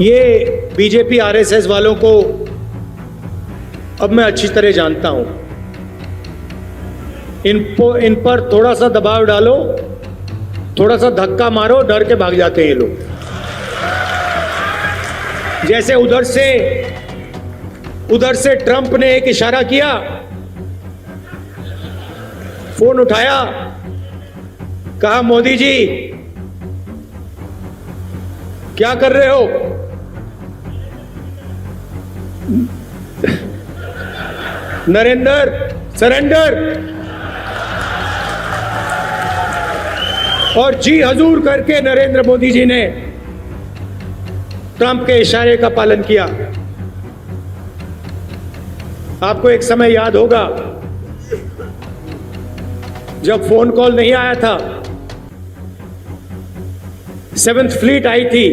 ये BJP RSS वालों को अब मैं अच्छी तरह जानता हूं। इन पर थोड़ा सा दबाव डालो, थोड़ा सा धक्का मारो, डर के भाग जाते हैं ये लोग। जैसे उधर से ट्रंप ने एक इशारा किया, फोन उठाया, कहा मोदी जी क्या कर रहे हो? नरेंद्र सरेंडर। और जी हजूर करके नरेंद्र मोदी जी ने ट्रंप के इशारे का पालन किया। आपको एक समय याद होगा जब फोन कॉल नहीं आया था, 7th फ्लीट आई थी,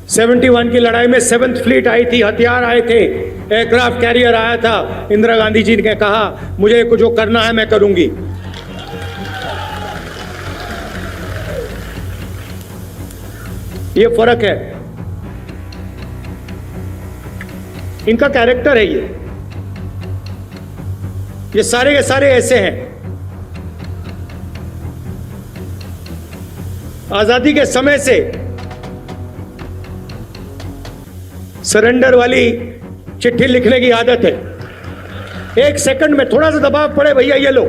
71 की लड़ाई में 7th फ्लीट आई थी, हथियार आए थे, एयरक्राफ्ट कैरियर आया था। इंदिरा गांधी जी ने कहा मुझे जो करना है मैं करूंगी। ये फर्क है, इनका कैरेक्टर है। ये सारे के सारे ऐसे हैं। आजादी के समय से सरेंडर वाली चिट्ठी लिखने की आदत है। 1 सेकंड में थोड़ा सा दबाव पड़े, भैया ये लो।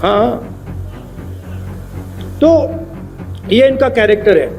हाँ, तो ये इनका कैरेक्टर है।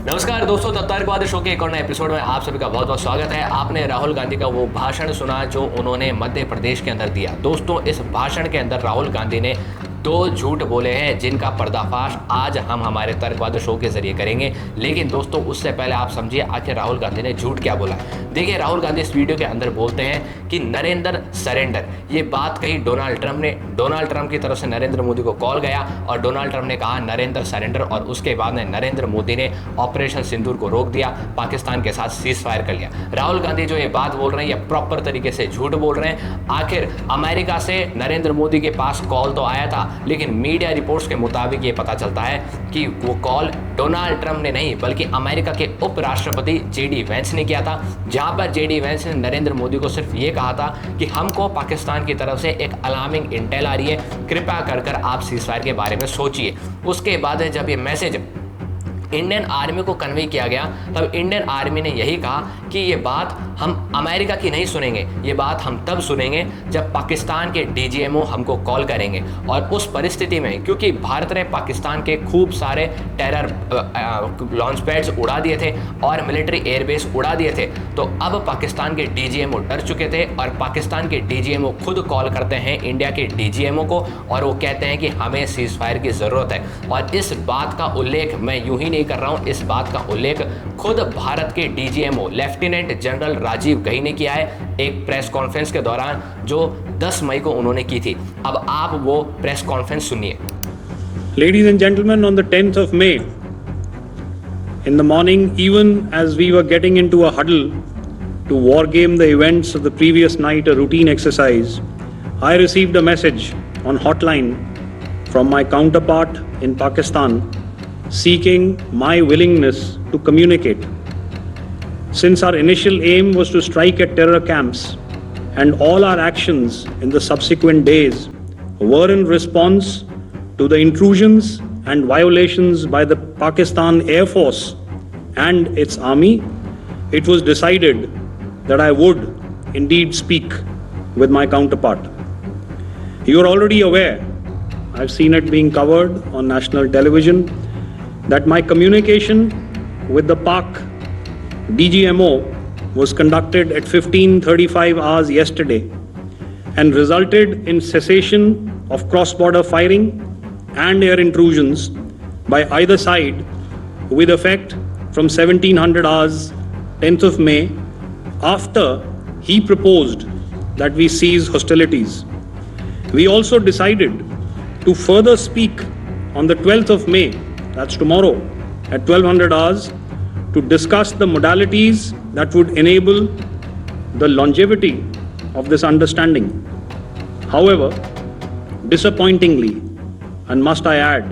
नमस्कार दोस्तों, तत्वारकवाद शो के एक और नए एपिसोड में आप सभी का बहुत बहुत स्वागत है। आपने राहुल गांधी का वो भाषण सुना जो उन्होंने मध्य प्रदेश के अंदर दिया। दोस्तों, इस भाषण के अंदर राहुल गांधी ने 2 झूठ बोले हैं जिनका पर्दाफाश आज हम हमारे तर्कवाद शो के जरिए करेंगे। लेकिन दोस्तों, उससे पहले आप समझिए आखिर राहुल गांधी ने झूठ क्या बोला। देखिए, राहुल गांधी इस वीडियो के अंदर बोलते हैं कि नरेंद्र सरेंडर। ये बात कही डोनाल्ड ट्रंप ने। डोनाल्ड ट्रंप की तरफ से नरेंद्र मोदी को कॉल गया और डोनाल्ड ट्रंप ने कहा नरेंद्र सरेंडर, और उसके बाद में नरेंद्र मोदी ने ऑपरेशन सिंदूर को रोक दिया, पाकिस्तान के साथ सीज फायर कर लिया। राहुल गांधी जो ये बात बोल रहे हैं ये प्रॉपर तरीके से झूठ बोल रहे हैं। आखिर अमेरिका से नरेंद्र मोदी के पास कॉल तो आया था, लेकिन मीडिया रिपोर्ट्स के मुताबिक ये पता चलता है कि वो कॉल डोनाल्ड ट्रंप ने नहीं बल्कि अमेरिका के उपराष्ट्रपति जेडी वेंस ने किया था, जहां पर जेडी वेंस ने नरेंद्र मोदी को सिर्फ ये कहा था कि हमको पाकिस्तान की तरफ से एक अलार्मिंग इंटेल आ रही है, कृपया कर आप सीज फायर के बारे में सोचिए। उसके बाद जब ये मैसेज इंडियन आर्मी को कन्वे किया गया तब इंडियन आर्मी ने यही कहा कि ये बात हम अमेरिका की नहीं सुनेंगे, ये बात हम तब सुनेंगे जब पाकिस्तान के डीजीएमओ हमको कॉल करेंगे। और उस परिस्थिति में क्योंकि भारत ने पाकिस्तान के खूब सारे टेरर लॉन्च पैड्स उड़ा दिए थे और मिलिट्री एयरबेस उड़ा दिए थे, तो अब पाकिस्तान के डीजीएमओ डर चुके थे और पाकिस्तान के डीजीएमओ खुद कॉल करते हैं इंडिया के डीजीएमओ को और वो कहते हैं कि हमें सीज फायर की ज़रूरत है। और इस बात का उल्लेख मैं यूं ही नहीं कर रहा हूं, इस बात का उल्लेख खुद भारत के डीजीएमओ लेफ्टिनेंट जनरल राजीव गही ने किया है एक प्रेस कॉन्फ्रेंस के दौरान जो 10 मई को उन्होंने की थी। अब आप वो प्रेस कॉन्फ्रेंस सुनिए। Ladies and gentlemen, on the 10th of May, in the morning, even as we were getting into a huddle to war game the events of the previous night, a routine exercise, I received a message on hotline from my counterpart in Pakistan seeking my willingness to communicate. Since our initial aim was to strike at terror camps and all our actions in the subsequent days were in response to the intrusions and violations by the Pakistan Air Force and its army, it was decided that I would indeed speak with my counterpart. You are already aware, I've seen it being covered on national television, that my communication with the Pak DGMO was conducted at 15:35 hours yesterday and resulted in cessation of cross-border firing and air intrusions by either side with effect from 1700 hours 10th of May, after he proposed that we cease hostilities. We also decided to further speak on the 12th of May, that's tomorrow, at 1200 hours, to discuss the modalities that would enable the longevity of this understanding. However, disappointingly, and must I add,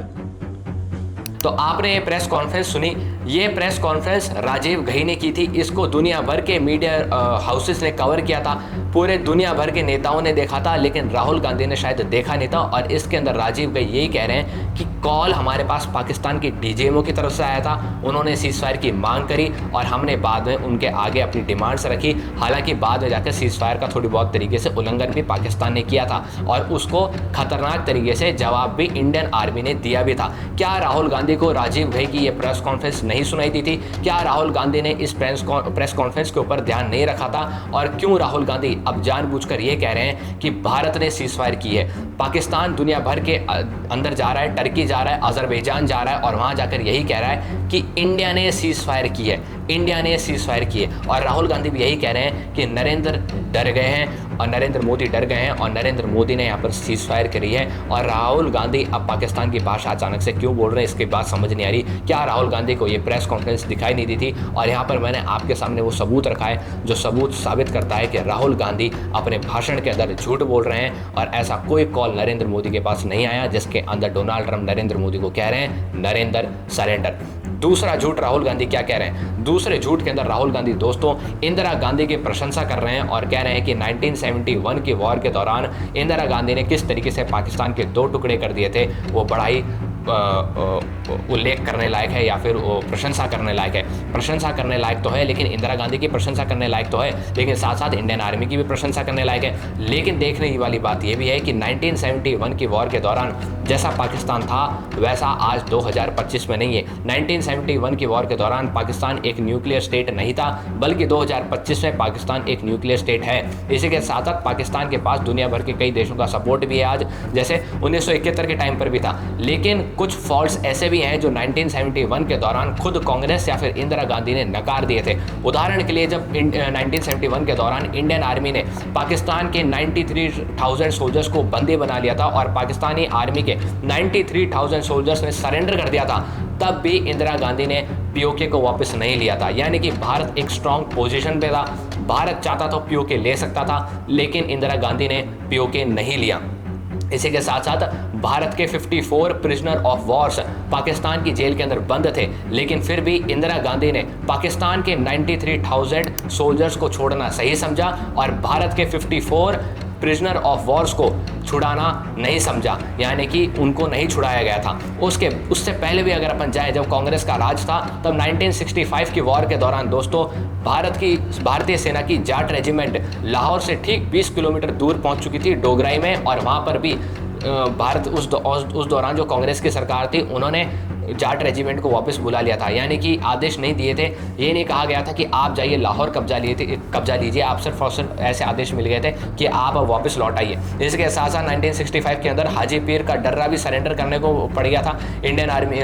तो आपने ये press conference सुनी, ये press conference Rajiv Ghai ने की थी। इसको दुनिया भर के मीडिया हाउसेस ने कवर किया था, पूरे दुनिया भर के नेताओं ने देखा था, लेकिन राहुल गांधी ने शायद देखा नहीं था। और इसके अंदर राजीव घई यही कह रहे हैं कि कॉल हमारे पास पाकिस्तान के डीजीएमओ की तरफ से आया था, उन्होंने सीज़फायर की मांग करी और हमने बाद में उनके आगे अपनी डिमांड्स रखी। हालांकि बाद में जाकर सीज़फायर का थोड़ी बहुत तरीके से उल्लंघन भी पाकिस्तान ने किया था और उसको खतरनाक तरीके से जवाब भी इंडियन आर्मी ने दिया भी था। क्या राहुल गांधी को राजीव घई की ये प्रेस कॉन्फ्रेंस नहीं सुनाई दी थी? क्या राहुल गांधी ने इस प्रेस कॉन्फ्रेंस के ऊपर ध्यान नहीं रखा था? और क्यों राहुल गांधी अब जानबूझकर ये कह रहे हैं कि भारत ने सीज़फायर की है? पाकिस्तान दुनिया भर के अंदर जा रहा है, टर्की जा रहा है, अजरबैजान जा रहा है और वहां जाकर यही कह रहा है कि इंडिया ने सीज़फायर की है, इंडिया ने सीज़फायर की है। और राहुल गांधी भी यही कह रहे हैं कि नरेंद्र डर गए हैं और नरेंद्र मोदी डर गए हैं और नरेंद्र मोदी ने यहाँ पर सीज़फायर करी है। और राहुल गांधी अब पाकिस्तान की भाषा अचानक से क्यों बोल रहे हैं, इसकी बात समझ नहीं आ रही। क्या राहुल गांधी को ये प्रेस कॉन्फ्रेंस दिखाई नहीं दी थी? और यहाँ पर मैंने आपके सामने वो सबूत रखा है जो सबूत साबित करता है कि राहुल गांधी अपने भाषण के अंदर झूठ बोल रहे हैं और ऐसा कोई कॉल नरेंद्र मोदी के पास नहीं आया जिसके अंदर डोनाल्ड ट्रंप नरेंद्र मोदी को कह रहे हैं नरेंद्र सरेंडर। दूसरा झूठ राहुल गांधी क्या कह रहे हैं? दूसरे झूठ के अंदर राहुल गांधी दोस्तों इंदिरा गांधी की प्रशंसा कर रहे हैं और कह रहे हैं कि 1971 की वॉर के दौरान इंदिरा गांधी ने किस तरीके से पाकिस्तान के 2 टुकड़े कर दिए थे, वो बड़ा ही उल्लेख करने लायक है या फिर प्रशंसा करने लायक है। प्रशंसा करने लायक तो है, लेकिन इंदिरा गांधी की प्रशंसा करने लायक तो है, लेकिन साथ साथ इंडियन आर्मी की भी प्रशंसा करने लायक है। लेकिन देखने की वाली बात यह भी है कि 1971 की वॉर के दौरान जैसा पाकिस्तान था वैसा आज 2025 में नहीं है। 1971 की वॉर के दौरान पाकिस्तान एक न्यूक्लियर स्टेट नहीं था, बल्कि 2025 में पाकिस्तान एक न्यूक्लियर स्टेट है। इसी के साथ साथ पाकिस्तान के पास दुनिया भर के कई देशों का सपोर्ट भी है आज, जैसे 1971 के टाइम पर भी था। लेकिन कुछ फॉल्ट्स ऐसे भी हैं जो 1971 के दौरान खुद कांग्रेस या फिर इंदिरा गांधी ने नकार दिए थे। उदाहरण के लिए जब 1971 के दौरान इंडियन आर्मी ने पाकिस्तान के 93,000 सोल्जर्स को बंदी बना लिया था और पाकिस्तानी आर्मी के 93,000 सोल्जर्स ने सरेंडर कर दिया था, तब भी इंदिरा गांधी ने पीओके को वापस नहीं लिया था। यानी कि भारत एक स्ट्रांग पोजीशन पे था, भारत चाहता तो पीओके ले सकता था, लेकिन इंदिरा गांधी ने पीओके नहीं लिया। इसी के साथ साथ भारत के 54 प्रिजनर ऑफ वॉर्स पाकिस्तान की जेल के अंदर बंद थे, लेकिन फिर भी इंदिरा गांधी ने पाकिस्तान के 93,000 सोल्जर्स को छोड़ना सही समझा और भारत के 54 प्रिजनर ऑफ वॉर्स को छुड़ाना नहीं समझा, यानी कि उनको नहीं छुड़ाया गया था। उससे पहले भी अगर अपन जाए, जब कांग्रेस का राज था, तब 1965 की वॉर के दौरान दोस्तों भारतीय सेना की जाट रेजिमेंट लाहौर से ठीक 20 किलोमीटर दूर पहुंच चुकी थी डोगराई में, और वहां पर भी भारत उस दौरान जो कांग्रेस की सरकार थी उन्होंने जाट रेजिमेंट को वापस बुला लिया था। यानी कि आदेश नहीं दिए थे, ये नहीं कहा गया था कि आप जाइए लाहौर कब्जा लीजिए, आप सिर्फ और सिर्फ ऐसे आदेश मिल गए थे कि आप अब वापस लौट आइए। इसके साथ साथ 1965 के अंदर हाजी पीर का डर्रा भी सरेंडर करने को पड़ गया था इंडियन आर्मी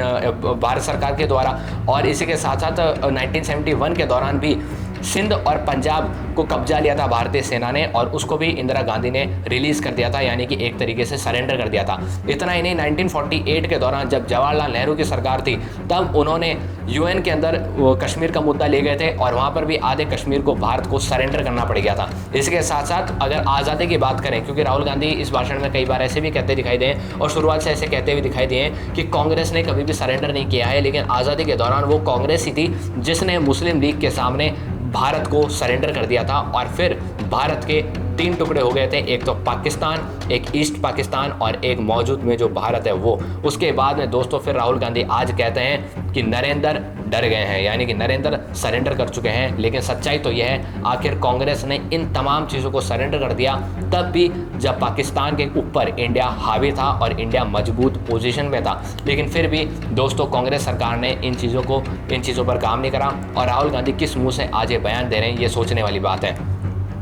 भारत सरकार के द्वारा। और इसी के साथ साथ 1971 के दौरान भी सिंध और पंजाब को कब्जा लिया था भारतीय सेना ने, और उसको भी इंदिरा गांधी ने रिलीज कर दिया था, यानी कि एक तरीके से सरेंडर कर दिया था। इतना ही नहीं, 1948 के दौरान जब जवाहरलाल नेहरू की सरकार थी, तब उन्होंने यूएन के अंदर कश्मीर का मुद्दा ले गए थे और वहां पर भी आधे कश्मीर को भारत को सरेंडर करना पड़ गया था। इसके साथ साथ अगर आज़ादी की बात करें, क्योंकि राहुल गांधी इस भाषण में कई बार ऐसे भी कहते दिखाई दिए और शुरुआत से ऐसे कहते हुए दिखाई दिए कि कांग्रेस ने कभी भी सरेंडर नहीं किया है, लेकिन आज़ादी के दौरान वो कांग्रेस ही थी जिसने मुस्लिम लीग के सामने भारत को सरेंडर कर दिया था, और फिर भारत के 3 टुकड़े हो गए थे, एक तो पाकिस्तान, एक ईस्ट पाकिस्तान और एक मौजूद में जो भारत है वो। उसके बाद में दोस्तों फिर राहुल गांधी आज कहते हैं कि नरेंद्र डर गए हैं, यानी कि नरेंद्र सरेंडर कर चुके हैं। लेकिन सच्चाई तो यह है, आखिर कांग्रेस ने इन तमाम चीज़ों को सरेंडर कर दिया तब भी जब पाकिस्तान के ऊपर इंडिया हावी था और इंडिया मजबूत पोजीशन में था। लेकिन फिर भी दोस्तों कांग्रेस सरकार ने इन चीज़ों पर काम नहीं करा, और राहुल गांधी किस मुंह से आज ये बयान दे रहे हैं, ये सोचने वाली बात है।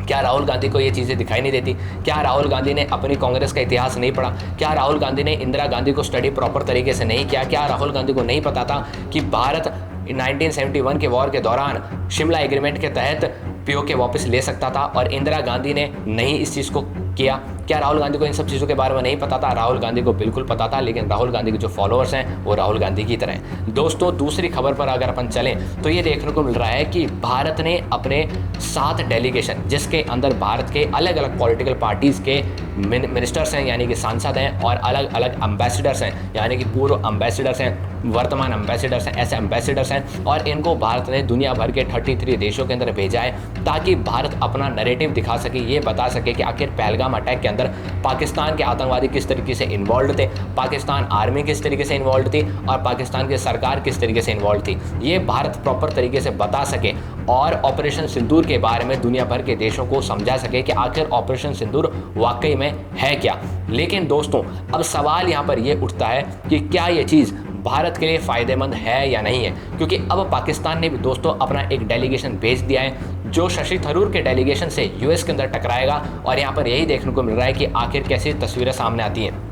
क्या राहुल गांधी को ये चीज़ें दिखाई नहीं देती? क्या राहुल गांधी ने अपनी कांग्रेस का इतिहास नहीं पढ़ा? क्या राहुल गांधी ने इंदिरा गांधी को स्टडी प्रॉपर तरीके से नहीं किया? क्या राहुल गांधी को नहीं पता था कि भारत 1971 के वॉर के दौरान शिमला एग्रीमेंट के तहत पीओके वापस ले सकता था और इंदिरा गांधी ने नहीं इस चीज़ को किया? क्या राहुल गांधी को इन सब चीज़ों के बारे में नहीं पता था? राहुल गांधी को बिल्कुल पता था, लेकिन राहुल गांधी के जो फॉलोअर्स हैं वो राहुल गांधी की तरह हैं। दोस्तों दूसरी खबर पर अगर अपन चलें तो ये देखने को मिल रहा है कि भारत ने अपने 7 डेलीगेशन, जिसके अंदर भारत के अलग अलग पॉलिटिकल पार्टीज़ के मिनिस्टर्स हैं यानी कि सांसद हैं, और अलग अलग एम्बेसडर्स हैं यानी कि पूर्व एम्बेसडर्स हैं, वर्तमान एम्बेसडर्स हैं, ऐसे एम्बेसडर्स हैं, और इनको भारत ने दुनिया भर के 33 देशों के अंदर भेजा है ताकि भारत अपना नैरेटिव दिखा सके, ये बता सके कि आखिर पहलगाम अटैक के अंदर पाकिस्तान के आतंकवादी किस तरीके से इन्वॉल्व थे, पाकिस्तान आर्मी किस तरीके से इन्वॉल्व थी, और पाकिस्तान की सरकार किस तरीके से इन्वॉल्व थी। ये भारत प्रॉपर तरीके से बता सके और ऑपरेशन सिंदूर के बारे में दुनिया भर के देशों को समझा सके कि आखिर ऑपरेशन सिंदूर वाकई में है क्या। लेकिन दोस्तों अब सवाल यहाँ पर ये उठता है कि क्या ये चीज़ भारत के लिए फ़ायदेमंद है या नहीं है, क्योंकि अब पाकिस्तान ने भी दोस्तों अपना एक डेलीगेशन भेज दिया है जो शशि थरूर के डेलीगेशन से यूएस के अंदर टकराएगा, और यहाँ पर यही देखने को मिल रहा है कि आखिर कैसी तस्वीरें सामने आती हैं।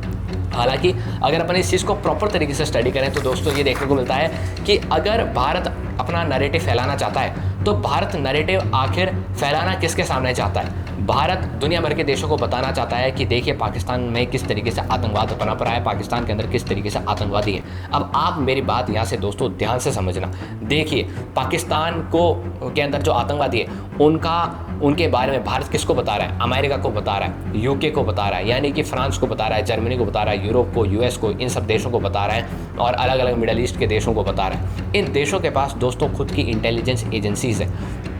हालांकि अगर अपन इस चीज़ को प्रॉपर तरीके से स्टडी करें तो दोस्तों ये देखने को मिलता है कि अगर भारत अपना नैरेटिव फैलाना चाहता है तो भारत नैरेटिव आखिर फैलाना किसके सामने चाहता है। भारत दुनिया भर के देशों को बताना चाहता है कि देखिए पाकिस्तान में किस तरीके से आतंकवाद पनप रहा है, पाकिस्तान के अंदर किस तरीके से आतंकवादी है। अब आप मेरी बात यहाँ से दोस्तों ध्यान से समझना। देखिए पाकिस्तान के अंदर जो आतंकवादी है उनके बारे में भारत किसको बता रहा है, अमेरिका को बता रहा है, यूके को बता रहा है, यानी कि फ्रांस को बता रहा है, जर्मनी को बता रहा है, यूरोप को, यूएस को, इन सब देशों को बता रहा है, और अलग अलग मिडल ईस्ट के देशों को बता रहा है। इन देशों के पास दोस्तों खुद की इंटेलिजेंस एजेंसीज है।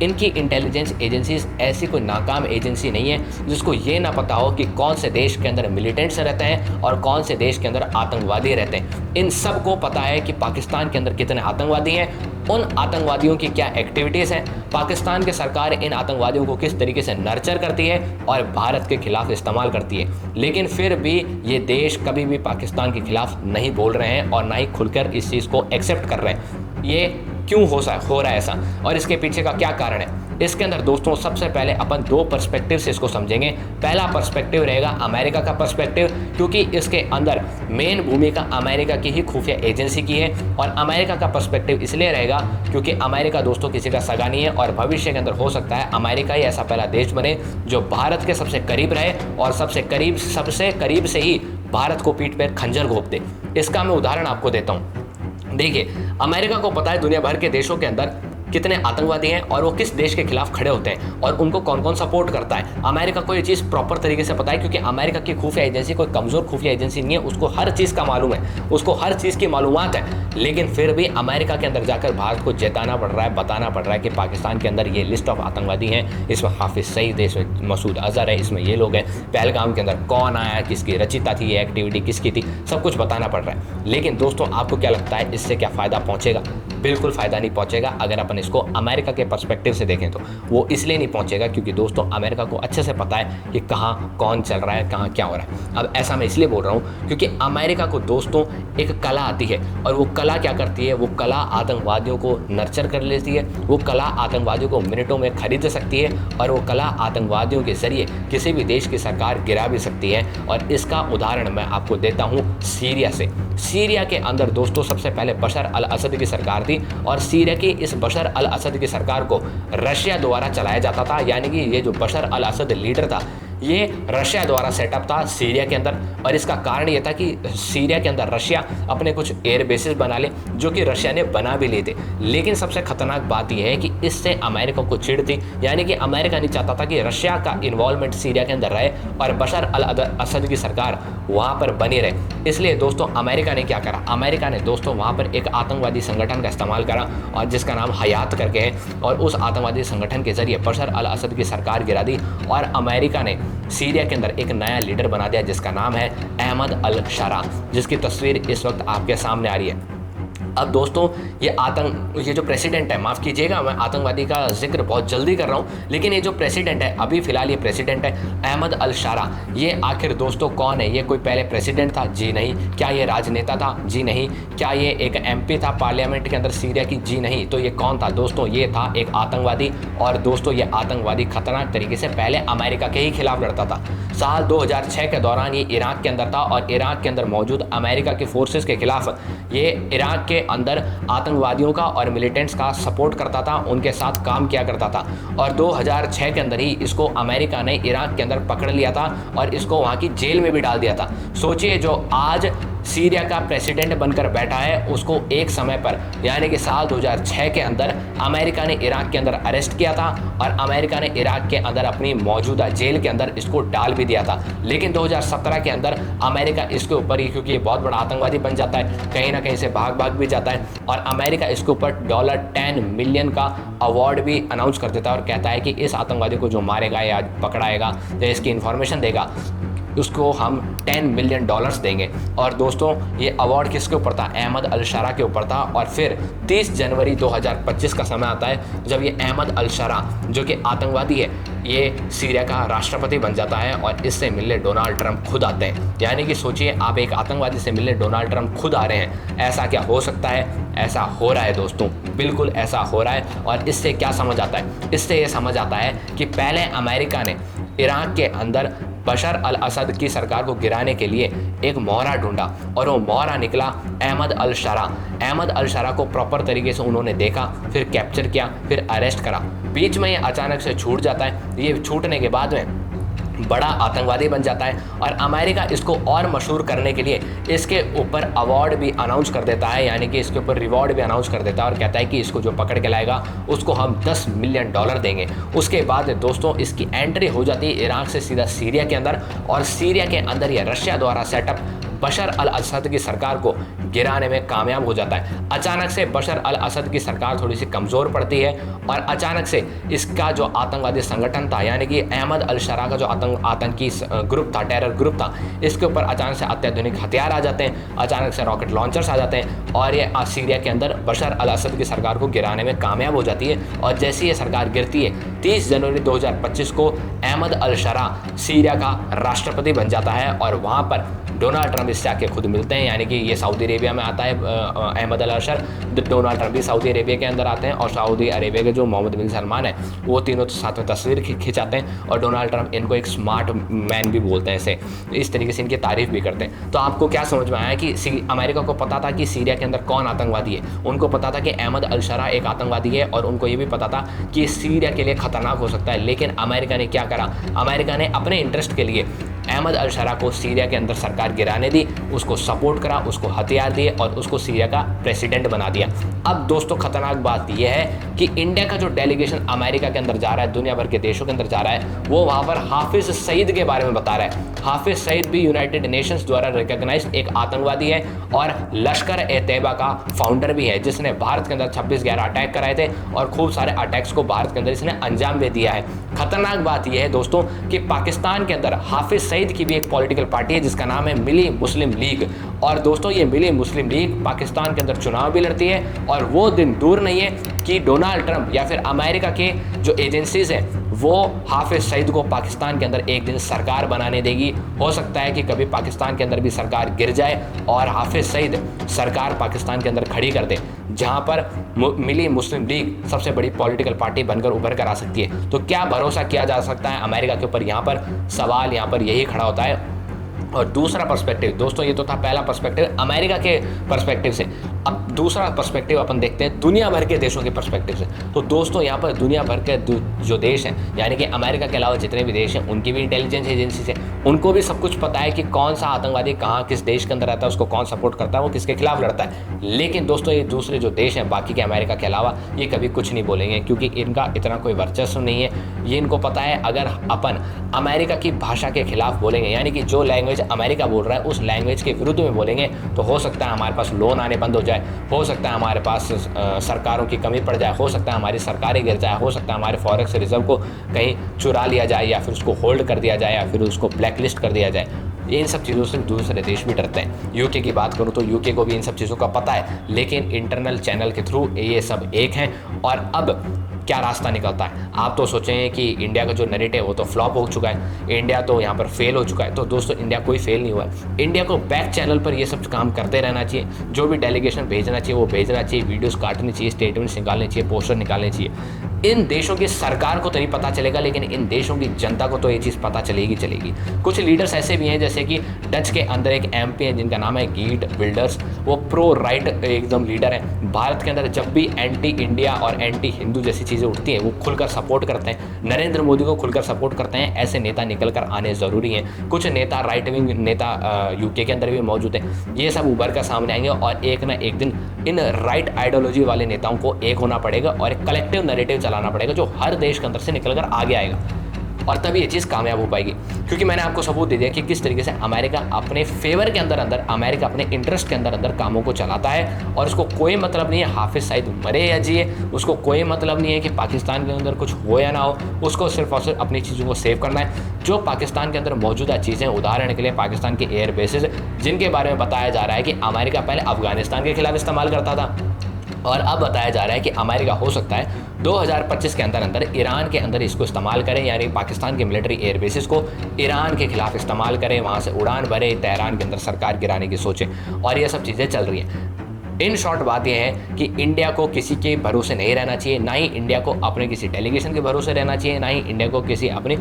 इनकी इंटेलिजेंस एजेंसीज ऐसी कोई नाकाम एजेंसी नहीं है जिसको ये ना पता हो कि कौन से देश के अंदर मिलिटेंट्स रहते हैं और कौन से देश के अंदर आतंकवादी रहते हैं। इन सब को पता है कि पाकिस्तान के अंदर कितने आतंकवादी हैं, उन आतंकवादियों की क्या एक्टिविटीज़ हैं, पाकिस्तान की सरकार इन आतंकवादियों को किस तरीके से नर्चर करती है और भारत के खिलाफ इस्तेमाल करती है। लेकिन फिर भी ये देश कभी भी पाकिस्तान के खिलाफ नहीं बोल रहे हैं और ना ही खुलकर इस चीज़ को एक्सेप्ट कर रहे हैं। ये क्यों हो रहा है ऐसा, और इसके पीछे का क्या कारण है? इसके अंदर दोस्तों सबसे पहले अपन दो पर्सपेक्टिव से इसको समझेंगे। पहला पर्सपेक्टिव रहेगा अमेरिका का पर्सपेक्टिव, क्योंकि इसके अंदर मेन भूमिका अमेरिका की ही खुफिया एजेंसी की है, और अमेरिका का पर्सपेक्टिव इसलिए रहेगा क्योंकि अमेरिका दोस्तों किसी का सगा नहीं है, और भविष्य के अंदर हो सकता है अमेरिका ही ऐसा पहला देश बने जो भारत के सबसे करीब रहे और सबसे करीब से ही भारत को पीठ पर खंजर घोंप दे। इसका मैं उदाहरण आपको देता हूँ। देखिए अमेरिका को पता है दुनिया भर के देशों के अंदर कितने आतंकवादी हैं और वो किस देश के खिलाफ खड़े होते हैं और उनको कौन कौन सपोर्ट करता है। अमेरिका को ये चीज़ प्रॉपर तरीके से पता है, क्योंकि अमेरिका की खुफिया एजेंसी कोई कमज़ोर खुफिया एजेंसी नहीं है, उसको हर चीज़ का मालूम है, उसको हर चीज़ की मालूमात है। लेकिन फिर भी अमेरिका के अंदर जाकर भारत को जताना पड़ रहा है, बताना पड़ रहा है कि पाकिस्तान के अंदर ये लिस्ट ऑफ आतंकवादी हैं, इसमें हाफिज़ सईद है, इसमें मसूद अजहर है, इसमें ये लोग हैं, पहलगाम के अंदर कौन आया, किसकी रचिता थी, ये एक्टिविटी किसकी थी, सब कुछ बताना पड़ रहा है। लेकिन दोस्तों आपको क्या लगता है इससे क्या फ़ायदा पहुँचेगा? बिल्कुल फ़ायदा नहीं पहुँचेगा। अगर अपन इसको अमेरिका के पर्सपेक्टिव से देखें तो वो इसलिए नहीं पहुंचेगा क्योंकि दोस्तों अमेरिका को अच्छे से पता है कि कहाँ कौन चल रहा है, कहाँ क्या हो रहा है। अब ऐसा मैं इसलिए बोल रहा हूँ क्योंकि अमेरिका को दोस्तों एक कला आती है, और वो कला क्या करती है, वो कला आतंकवादियों को नर्चर कर लेती है, वो कला आतंकवादियों को मिनटों में खरीद सकती है, और वो कला आतंकवादियों के जरिए किसी भी देश की सरकार गिरा भी सकती है। और इसका उदाहरण मैं आपको देता हूँ सीरिया से। सीरिया के अंदर दोस्तों सबसे पहले बशर अल असद की सरकार थी, और सीरिया की इस बशर अल असद की सरकार को रशिया द्वारा चलाया जाता था, यानी कि ये जो बशर अल असद लीडर था ये रशिया द्वारा सेटअप था सीरिया के अंदर। और इसका कारण ये था कि सीरिया के अंदर रशिया अपने कुछ एयर बेसिस बना ले, जो कि रशिया ने बना भी लिए थे। लेकिन सबसे खतरनाक बात यह है कि इससे अमेरिका को चिढ़ थी, यानी कि अमेरिका नहीं चाहता था कि रशिया का इन्वॉल्वमेंट सीरिया के अंदर रहे और बशर अल असद की सरकार वहाँ पर बनी रहे। इसलिए दोस्तों अमेरिका ने क्या करा, अमेरिका ने दोस्तों वहाँ पर एक आतंकवादी संगठन का इस्तेमाल करा, और जिसका नाम हयात करके है, और उस आतंकवादी संगठन के जरिए बशर अल असद की सरकार गिरा दी, और अमेरिका ने सीरिया के अंदर एक नया लीडर बना दिया जिसका नाम है अहमद अल शारा, जिसकी तस्वीर इस वक्त आपके सामने आ रही है। अब दोस्तों ये जो प्रेसिडेंट है, माफ़ कीजिएगा मैं आतंकवादी का जिक्र बहुत जल्दी कर रहा हूँ, लेकिन ये जो प्रेसिडेंट है अभी फ़िलहाल ये प्रेसिडेंट है अहमद अल शारा, ये आखिर दोस्तों कौन है? ये कोई पहले प्रेसिडेंट था? जी नहीं। क्या ये राजनेता था? जी नहीं। क्या ये एक MP था पार्लियामेंट के अंदर सीरिया की? जी नहीं। तो ये कौन था दोस्तों? ये था एक आतंकवादी, और दोस्तों ये आतंकवादी खतरनाक तरीके से पहले अमेरिका के ही खिलाफ लड़ता था। साल 2006 के दौरान ये इराक के अंदर था, और इराक के अंदर मौजूद अमेरिका के फोर्सेस के खिलाफ ये इराक के अंदर आतंकवादियों का और मिलिटेंट्स का सपोर्ट करता था, उनके साथ काम किया करता था। और 2006 के अंदर ही इसको अमेरिका ने इराक के अंदर पकड़ लिया था और इसको वहाँ की जेल में भी डाल दिया था। सोचिए जो आज सीरिया का प्रेसिडेंट बनकर बैठा है उसको एक समय पर यानी कि साल 2006 के अंदर अमेरिका ने इराक के अंदर अरेस्ट किया था और अमेरिका ने इराक के अंदर अपनी मौजूदा जेल के अंदर इसको डाल भी दिया था। लेकिन 2017 के अंदर अमेरिका इसके ऊपर ही, क्योंकि ये बहुत बड़ा आतंकवादी बन जाता है, कहीं ना कहीं से भाग भी जाता है और अमेरिका इसके ऊपर $10 मिलियन का अवार्ड भी अनाउंस कर देता है और कहता है कि इस आतंकवादी को जो मारेगा या पकड़ाएगा या इसकी इंफॉर्मेशन देगा उसको हम $10 मिलियन देंगे। और दोस्तों ये अवार्ड किसके ऊपर था? अहमद अल-शरा के ऊपर था। और फिर 30 जनवरी 2025 का समय आता है जब ये अहमद अल-शरा जो कि आतंकवादी है ये सीरिया का राष्ट्रपति बन जाता है और इससे मिलने डोनाल्ड ट्रंप खुद आते हैं। यानी कि सोचिए आप एक आतंकवादी से मिलने डोनाल्ड ट्रंप खुद आ रहे हैं। ऐसा क्या हो सकता है? ऐसा हो रहा है दोस्तों, बिल्कुल ऐसा हो रहा है। और इससे क्या समझ आता है? इससे ये समझ आता है कि पहले अमेरिका ने इराक के अंदर बशर अल असद की सरकार को गिराने के लिए एक मोहरा ढूंढा और वो मोहरा निकला अहमद अल-शरा। अहमद अल-शरा को प्रॉपर तरीके से उन्होंने देखा, फिर कैप्चर किया, फिर अरेस्ट करा। बीच में ये अचानक से छूट जाता है। ये छूटने के बाद में बड़ा आतंकवादी बन जाता है और अमेरिका इसको और मशहूर करने के लिए इसके ऊपर अवार्ड भी अनाउंस कर देता है, यानी कि इसके ऊपर रिवॉर्ड भी अनाउंस कर देता है और कहता है कि इसको जो पकड़ के लाएगा उसको हम $10 मिलियन देंगे। उसके बाद दोस्तों इसकी एंट्री हो जाती है इराक से सीधा सीरिया के अंदर और सीरिया के अंदर यह रशिया द्वारा सेटअप बशर अल असद की सरकार को गिराने में कामयाब हो जाता है। अचानक से बशर अल असद की सरकार थोड़ी सी कमज़ोर पड़ती है और अचानक से इसका जो आतंकवादी संगठन था यानी कि अहमद अल-शरा का जो आतंकी ग्रुप था, टेरर ग्रुप था, इसके ऊपर अचानक से अत्याधुनिक हथियार आ जाते हैं, अचानक से रॉकेट लॉन्चर्स आ जाते हैं और ये सीरिया के अंदर बशर अल असद की सरकार को गिराने में कामयाब हो जाती है। और जैसे ये सरकार गिरती है 30 जनवरी 2025 को अहमद अल-शरा सीरिया का राष्ट्रपति बन जाता है और वहाँ पर डोनाल्ड ट्रंप इससे आके खुद मिलते हैं। यानी कि ये सऊदी अरेबिया में आता है अहमद अल-शरा, डोनाल्ड ट्रंप भी सऊदी अरेबिया के अंदर आते हैं और सऊदी अरेबिया के जो मोहम्मद बिन सलमान है वो तीनों साथ में तस्वीर खिंचाते हैं और डोनाल्ड ट्रंप इनको एक स्मार्ट मैन भी बोलते हैं, इसे इस तरीके से इनकी तारीफ भी करते हैं। तो आपको क्या समझ में आया कि अमेरिका को पता था कि सीरिया के अंदर कौन आतंकवादी है, उनको पता था कि अहमद अल-शरा एक आतंकवादी है और उनको ये भी पता था कि सीरिया के लिए खतरनाक हो सकता है। लेकिन अमेरिका ने क्या करा? अमेरिका ने अपने इंटरेस्ट के लिए अहमद अल-शरा को सीरिया के अंदर सरकार गिराने दी, उसको सपोर्ट करा, उसको हथियार दिए और उसको सीरिया का प्रेसिडेंट बना दिया। अब दोस्तों खतरनाक बात यह है कि इंडिया का जो डेलीगेशन अमेरिका के अंदर जा रहा है, दुनिया भर के देशों के अंदर जा रहा है, वो वहाँ पर हाफिज सईद के बारे में बता रहा है। हाफिज सईद भी यूनाइटेड नेशंस द्वारा रिकॉग्नाइज्ड एक आतंकवादी है और लश्कर-ए-तैयबा का फाउंडर भी है, जिसने भारत के अंदर 26/11 अटैक कराए थे और खूब सारे अटैक्स को भारत के अंदर इसने अंजाम दे दिया है। खतरनाक बात यह है दोस्तों कि पाकिस्तान के अंदर हाफिज सईद की भी एक पॉलिटिकल पार्टी है जिसका नाम है मिली मुस्लिम लीग। और दोस्तों ये मिली मुस्लिम लीग पाकिस्तान के अंदर चुनाव भी लड़ती है और वो दिन दूर नहीं है कि डोनाल्ड ट्रंप या फिर अमेरिका के जो एजेंसीज हैं वो हाफिज सईद को पाकिस्तान के अंदर एक दिन सरकार बनाने देगी। हो सकता है कि कभी पाकिस्तान के अंदर भी सरकार गिर जाए और हाफिज सईद सरकार पाकिस्तान के अंदर खड़ी कर दे, जहां पर मिली मुस्लिम लीग सबसे बड़ी पॉलिटिकल पार्टी बनकर उभर कर आ सकती है। तो क्या भरोसा किया जा सकता है अमेरिका के ऊपर? यहाँ पर सवाल यहाँ पर यही खड़ा होता है। और दूसरा पर्सपेक्टिव दोस्तों, ये तो था पहला पर्सपेक्टिव अमेरिका के पर्सपेक्टिव से। अब दूसरा पर्सपेक्टिव अपन देखते हैं दुनिया भर के देशों के पर्सपेक्टिव से। तो दोस्तों यहाँ पर दुनिया भर के जो देश हैं यानी कि अमेरिका के अलावा जितने भी देश हैं उनकी भी इंटेलिजेंस एजेंसी से उनको भी सब कुछ पता है कि कौन सा आतंकवादी कहाँ किस देश के अंदर रहता है, उसको कौन सपोर्ट करता है, वो किसके खिलाफ लड़ता है। लेकिन दोस्तों ये दूसरे जो देश हैं बाकी के अमेरिका के अलावा ये कभी कुछ नहीं बोलेंगे क्योंकि इनका इतना कोई वर्चस्व नहीं है। ये इनको पता है अगर अपन अमेरिका की भाषा के खिलाफ बोलेंगे यानी कि जो लैंग्वेज अमेरिका बोल रहा है उस लैंग्वेज के विरुद्ध में बोलेंगे तो हो सकता है हमारे पास लोन आने बंद हो जाए, हो सकता है हमारे पास सरकारों की कमी पड़ जाए, हो सकता है हमारी सरकारें गिर जाए, हो सकता है हमारे फॉरेक्स रिजर्व को कहीं चुरा लिया जाए या फिर उसको होल्ड कर दिया जाए या फिर उसको ब्लैकलिस्ट कर दिया जाए। इन सब चीज़ों से दूसरे देश भी डरते हैं। यूके की बात करूँ तो यूके को भी इन सब चीज़ों का पता है, लेकिन इंटरनल चैनल के थ्रू ये सब एक हैं। और अब क्या रास्ता निकलता है? आप तो सोचें कि इंडिया का जो नैरेटिव है वो तो फ्लॉप हो चुका है, इंडिया तो यहाँ पर फेल हो चुका है। तो दोस्तों इंडिया कोई फेल नहीं हुआ है। इंडिया को बैक चैनल पर ये सब काम करते रहना चाहिए, जो भी डेलीगेशन भेजना चाहिए वो भेजना चाहिए, वीडियोस काटनी चाहिए, स्टेटमेंट्स निकालने चाहिए, पोस्टर निकालने चाहिए। इन देशों की सरकार को तो नहीं पता चलेगा लेकिन इन देशों की जनता को तो ये चीज़ पता चलेगी। कुछ लीडर्स ऐसे भी हैं जैसे कि डच के अंदर एक MP है जिनका नाम है गीट विल्डर्स, वो प्रो राइट एकदम लीडर है। भारत के अंदर जब भी एंटी इंडिया और एंटी हिंदू जैसी चीज़ें उठती हैं वो खुलकर सपोर्ट करते हैं, नरेंद्र मोदी को खुलकर सपोर्ट करते हैं, ऐसे नेता निकल कर आने ज़रूरी हैं। कुछ नेता राइट विंग नेता यूके के अंदर भी मौजूद हैं, ये सब उभर कर सामने आएंगे और एक ना एक दिन इन राइट आइडियोलॉजी वाले नेताओं को एक होना पड़ेगा और एक कलेक्टिव नैरेटिव चलाना पड़ेगा जो हर देश के अंदर से निकल कर आगे आएगा, और तभी ये चीज़ कामयाब हो पाएगी। क्योंकि मैंने आपको सबूत दे दिया कि किस तरीके से अमेरिका अपने फेवर के अंदर अमेरिका अपने इंटरेस्ट के अंदर कामों को चलाता है, और उसको कोई मतलब नहीं है हाफिज सईद मरे या जिए, उसको कोई मतलब नहीं है कि पाकिस्तान के अंदर कुछ हो या ना हो, उसको सिर्फ और सिर्फ अपनी चीज़ों को सेव करना है। जो पाकिस्तान के अंदर मौजूदा चीज़ें, उदाहरण के लिए पाकिस्तान के एयर बेसिस जिनके बारे में बताया जा रहा है कि अमेरिका पहले अफगानिस्तान के खिलाफ इस्तेमाल करता था, और अब बताया जा रहा है कि अमेरिका हो सकता है 2025 के अंदर ईरान के अंदर इसको इस्तेमाल करें, यानी पाकिस्तान के मिलिट्री एयर बेसिस को ईरान के खिलाफ इस्तेमाल करें, वहाँ से उड़ान भरे, तेहरान के अंदर सरकार गिराने की सोचें, और ये सब चीज़ें चल रही हैं। इन शॉर्ट बात यह है कि इंडिया को किसी के भरोसे नहीं रहना चाहिए, ना ही इंडिया को अपने किसी डेलीगेशन के भरोसे रहना चाहिए, ना ही इंडिया को किसी अपनी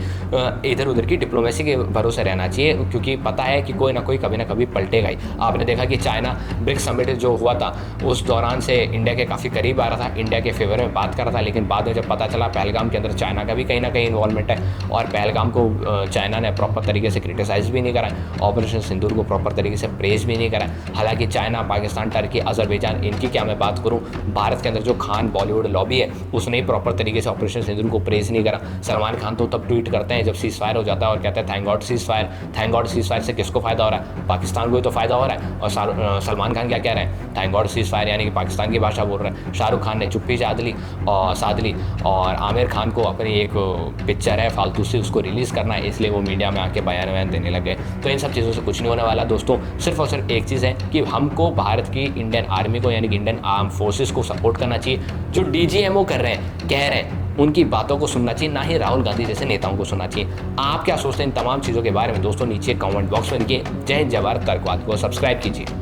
इधर उधर की डिप्लोमेसी के भरोसे रहना चाहिए, क्योंकि पता है कि कोई ना कोई कभी ना कभी पलटेगा ही। आपने देखा कि चाइना ब्रिक्स समिट जो हुआ था उस दौरान से इंडिया के काफ़ी करीब आ रहा था, इंडिया के फेवर में बात कर रहा था, लेकिन बाद में जब पता चला पहलगाम के अंदर चाइना का भी कहीं ना कहीं इन्वॉल्वमेंट है, और पहलगाम को चाइना ने प्रॉपर तरीके से क्रिटिसाइज भी नहीं करा, ऑपरेशन सिंदूर को प्रॉपर तरीके से प्रेज भी नहीं करा। हालांकि चाइना, पाकिस्तान, टर्की, अजरबैजान, इनकी क्या मैं बात करूं, भारत के अंदर जो खान बॉलीवुड लॉबी है उसने ही प्रॉपर तरीके से ऑपरेशन सिंदूर को प्रेज नहीं करा। सलमान खान तो तब ट्वीट करते हैं जब सीज फायर हो जाता है और कहते हैं thank God cease fire. Thank God cease fire से किसको फायदा हो रहा है? पाकिस्तान को ही तो फायदा हो रहा है। और सलमान खान क्या कह रहे हैं? थैंक गॉड सीज फायर, यानी कि पाकिस्तान की भाषा बोल रहे हैं। शाहरुख खान ने चुप्पी साध ली और आमिर खान को अपनी एक पिक्चर है फालतू से उसको रिलीज़ करना है, इसलिए वो मीडिया में आके बयान देने लगे। तो इन सब चीज़ों से कुछ नहीं होने वाला दोस्तों। सिर्फ और सिर्फ एक चीज़ है कि हमको भारत की इंडियन आर्मी को, यानी कि इंडियन आर्म फोर्सेस को सपोर्ट करना चाहिए। जो DGMO कर रहे हैं, कह रहे हैं, उनकी बातों को सुनना चाहिए, ना ही राहुल गांधी जैसे नेताओं को सुनना चाहिए। आप क्या सोचते हैं इन तमाम चीज़ों के बारे में दोस्तों? नीचे कमेंट बॉक्स में लिखिए। जय हिंद, जय भारत, तर्कवाद को सब्सक्राइब कीजिए।